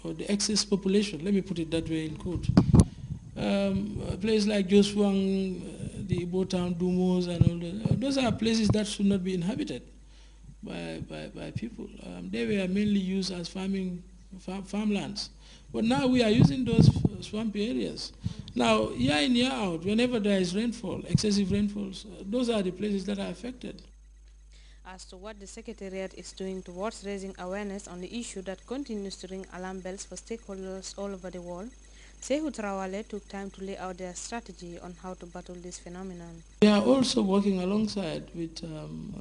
or the excess population, let me put it that way in quote. A place like Joswang, the Igbo town, Dumos, and all that, those are places that should not be inhabited by people. They were mainly used as farmlands. But now we are using those swampy areas. Now, year in, year out, whenever there is rainfall, excessive rainfalls, those are the places that are affected. As to what the Secretariat is doing towards raising awareness on the issue that continues to ring alarm bells for stakeholders all over the world, Sehu Trawale took time to lay out their strategy on how to battle this phenomenon. We are also working alongside with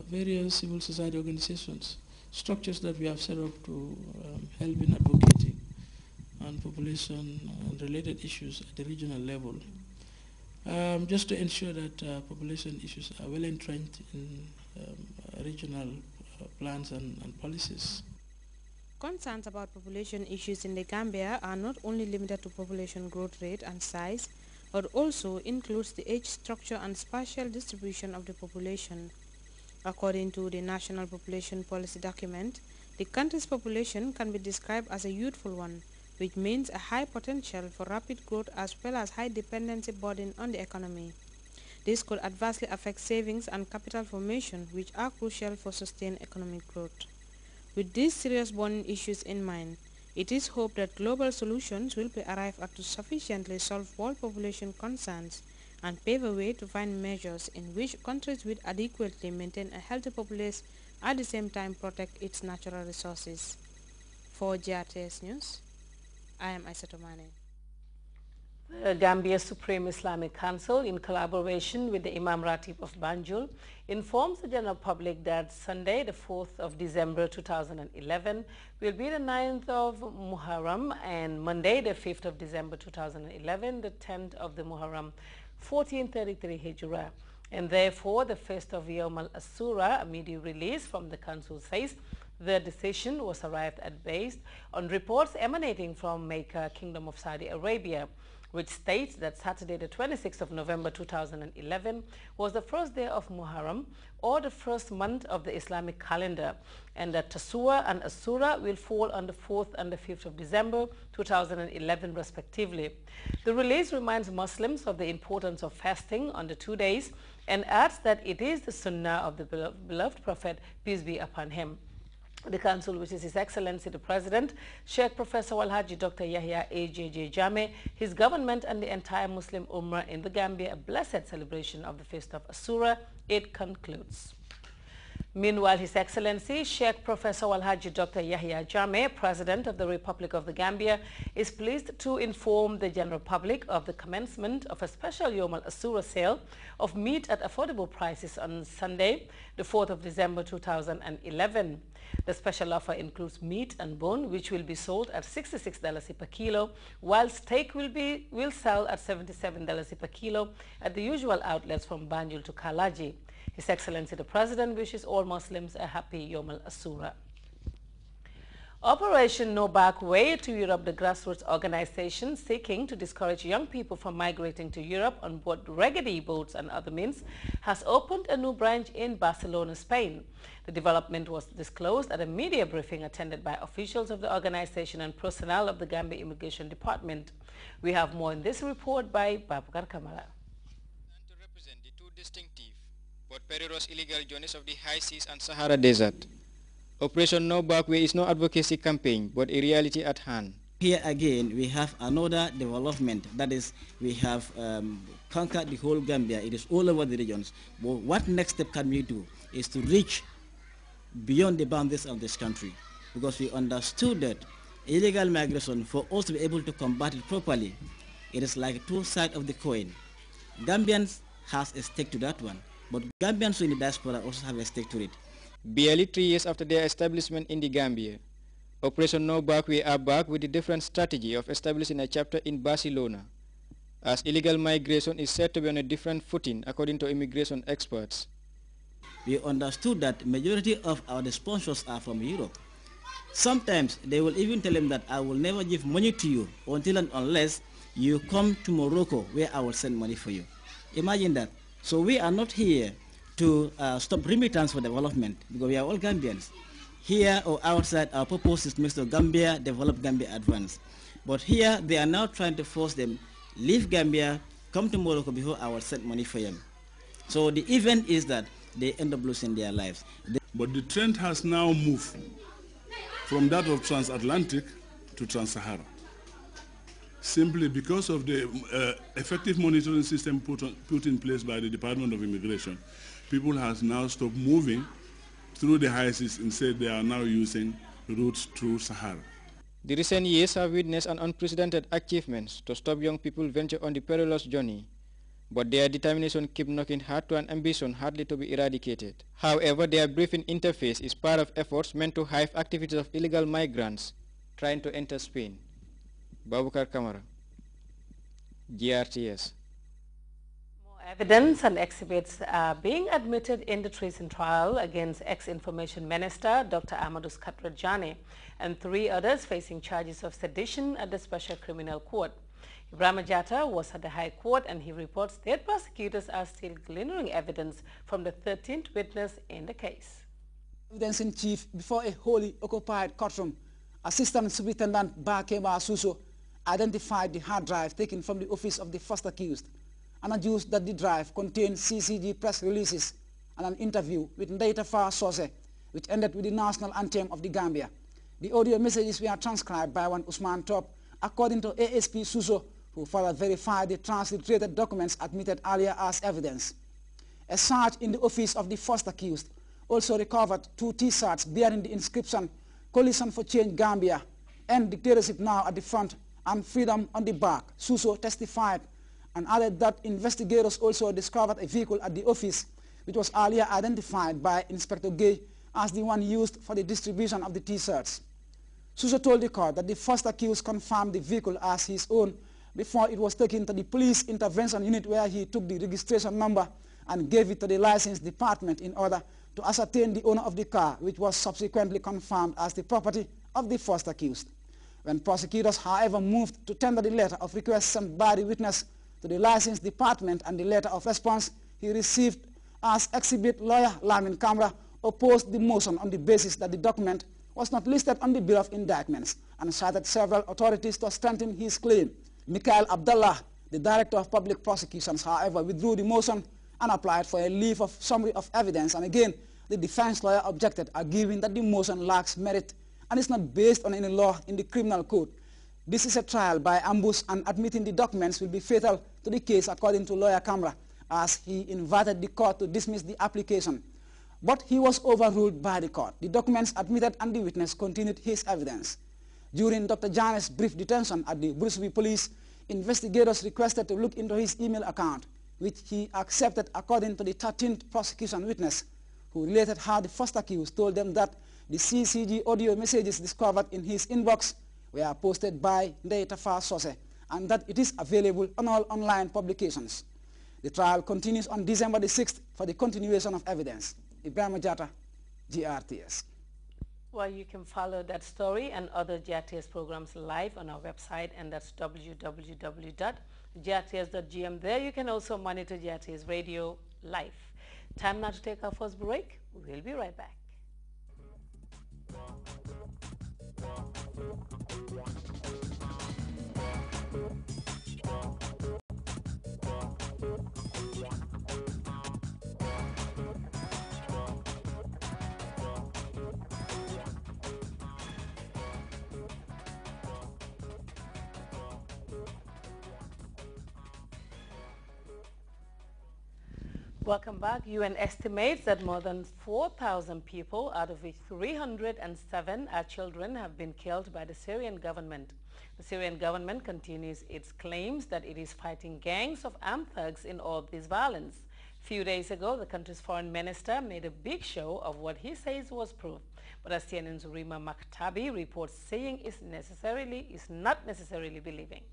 various civil society organizations, structures that we have set up to help in advocating on population and related issues at the regional level, just to ensure that population issues are well entrenched in regional plans and policies. Concerns about population issues in the Gambia are not only limited to population growth rate and size, but also includes the age structure and spatial distribution of the population. According to the National Population Policy document, the country's population can be described as a youthful one, which means a high potential for rapid growth as well as high dependency burden on the economy. This could adversely affect savings and capital formation, which are crucial for sustained economic growth. With these serious burning issues in mind, it is hoped that global solutions will be arrived at to sufficiently solve world population concerns and pave a way to find measures in which countries will adequately maintain a healthy populace at the same time protect its natural resources. For Grts News, I am Aissatou Mane. The Gambia Supreme Islamic Council, in collaboration with the Imam Ratib of Banjul, informs the general public that Sunday, the 4th of December 2011, will be the 9th of Muharram, and Monday, the 5th of December 2011, the 10th of the Muharram, 1433 Hijrah. And therefore, the first of Yawm al-Asura, a media release from the council says, the decision was arrived at based on reports emanating from Mecca, Kingdom of Saudi Arabia, which states that Saturday the 26th of November 2011 was the first day of Muharram, or the first month of the Islamic calendar, and that Tasua and Asura will fall on the 4th and the 5th of December 2011 respectively. The release reminds Muslims of the importance of fasting on the 2 days and adds that it is the sunnah of the beloved Prophet, peace be upon him. The council wishes His Excellency the President, Sheikh Professor Walhaji Dr. Yahya A.J.J. Jammeh, his government and the entire Muslim Ummah in the Gambia a blessed celebration of the feast of Asura. It concludes. Meanwhile, His Excellency Sheikh Professor Walhaji Dr. Yahya Jammeh, President of the Republic of the Gambia, is pleased to inform the general public of the commencement of a special Yawm al-Asura sale of meat at affordable prices on Sunday, the 4th of December 2011. The special offer includes meat and bone, which will be sold at $66 per kilo, while steak will sell at $77 per kilo at the usual outlets from Banjul to Kalaji. His Excellency the President wishes all Muslims a happy Yawm al-Asura. Operation No Back Way to Europe, the grassroots organization seeking to discourage young people from migrating to Europe on board raggedy boats and other means, has opened a new branch in Barcelona, Spain. The development was disclosed at a media briefing attended by officials of the organization and personnel of the Gambia Immigration Department. We have more in this report by Babukar Kamara. To represent the two distinctive but perilous illegal journeys of the high seas and Sahara Desert, Operation No Back Way is no advocacy campaign, but a reality at hand. Here again, we have another development. That is, we have conquered the whole Gambia. It is all over the regions. But what next step can we do is to reach beyond the boundaries of this country, because we understood that illegal migration, for us to be able to combat it properly, it is like two sides of the coin. Gambians has a stake to that one, but Gambians in the diaspora also have a stake to it. Barely 3 years after their establishment in the Gambia, Operation No Back Way are back with a different strategy of establishing a chapter in Barcelona, as illegal migration is said to be on a different footing according to immigration experts. We understood that majority of our sponsors are from Europe. Sometimes they will even tell them that I will never give money to you until and unless you come to Morocco, where I will send money for you. Imagine that. So we are not here to stop remittance for development, because we are all Gambians. Here or outside, our purpose is to make Gambia develop, Gambia advance. But here, they are now trying to force them, leave Gambia, come to Morocco before I will send money for them. So the event is that they end up losing their lives. But the trend has now moved from that of transatlantic to trans-Sahara, simply because of the effective monitoring system put in place by the Department of Immigration. People have now stopped moving through the high seas. Instead, they are now using routes through Sahara. The recent years have witnessed an unprecedented achievements to stop young people venture on the perilous journey, but their determination keep knocking hard to an ambition hardly to be eradicated. However, their briefing interface is part of efforts meant to hive activities of illegal migrants trying to enter Spain. Babukar Kamara, GRTS. More evidence and exhibits are being admitted in the treason trial against ex-information minister Dr. Amadou Katrajane and 3 others facing charges of sedition at the Special Criminal Court. Ibrahim Jatta was at the High Court and he reports state prosecutors are still gleaning evidence from the 13th witness in the case. Evidence in chief before a wholly occupied courtroom, Assistant Superintendent Bakema Suso identified the hard drive taken from the office of the first accused and adduced that the drive contained CCG press releases and an interview with Ndaitafa Sose, which ended with the national anthem of the Gambia. The audio messages were transcribed by one Usman Top, according to ASP Suso, who further verified the transliterated documents admitted earlier as evidence. A search in the office of the first accused also recovered 2 T-shirts bearing the inscription "Coalition for Change Gambia" and "Dictatorship Now" at the front and "Freedom" on the back. Suso testified and added that investigators also discovered a vehicle at the office which was earlier identified by Inspector Gay as the one used for the distribution of the T-shirts. Suso told the court that the first accused confirmed the vehicle as his own before it was taken to the police intervention unit, where he took the registration number and gave it to the license department in order to ascertain the owner of the car, which was subsequently confirmed as the property of the first accused. When prosecutors, however, moved to tender the letter of request sent by the witness to the license department and the letter of response he received as exhibit, lawyer Lamin Kamra opposed the motion on the basis that the document was not listed on the bill of indictments and cited several authorities to strengthen his claim. Mikhail Abdullah, the director of public prosecutions, however, withdrew the motion and applied for a leave of summary of evidence, and again the defense lawyer objected, arguing that the motion lacks merit and is not based on any law in the criminal code. This is a trial by ambush, and admitting the documents will be fatal to the case, according to lawyer Kamra, as he invited the court to dismiss the application. But he was overruled by the court. The documents admitted and the witness continued his evidence. During Dr. Jane's brief detention at the Bruceby Police, investigators requested to look into his email account, which he accepted, according to the 13th prosecution witness, who related how the first accused told them that the CCG audio messages discovered in his inbox were posted by Ndaitafa Sose and that it is available on all online publications. The trial continues on December the 6th for the continuation of evidence. Ibrahim Jatta, GRTS. Well, you can follow that story and other GRTS programs live on our website, and that's www.grts.gm. There you can also monitor GRTS radio live. Time now to take our first break. We'll be right back. Welcome back. UN estimates that more than 4,000 people, out of which 307 are children, have been killed by the Syrian government. The Syrian government continues its claims that it is fighting gangs of armed thugs in all this violence. A few days ago, the country's foreign minister made a big show of what he says was proof. But as CNN's Rima Maktabi reports, saying is not necessarily believing.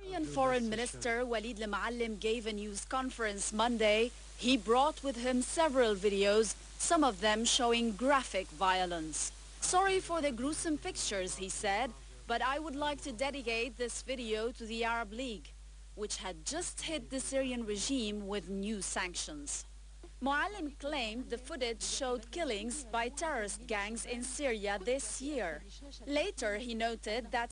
Syrian Foreign Minister Walid al-Maalem gave a news conference Monday. He brought with him several videos, some of them showing graphic violence. Sorry for the gruesome pictures, he said, but I would like to dedicate this video to the Arab League, which had just hit the Syrian regime with new sanctions. Muallim claimed the footage showed killings by terrorist gangs in Syria this year. Later, he noted that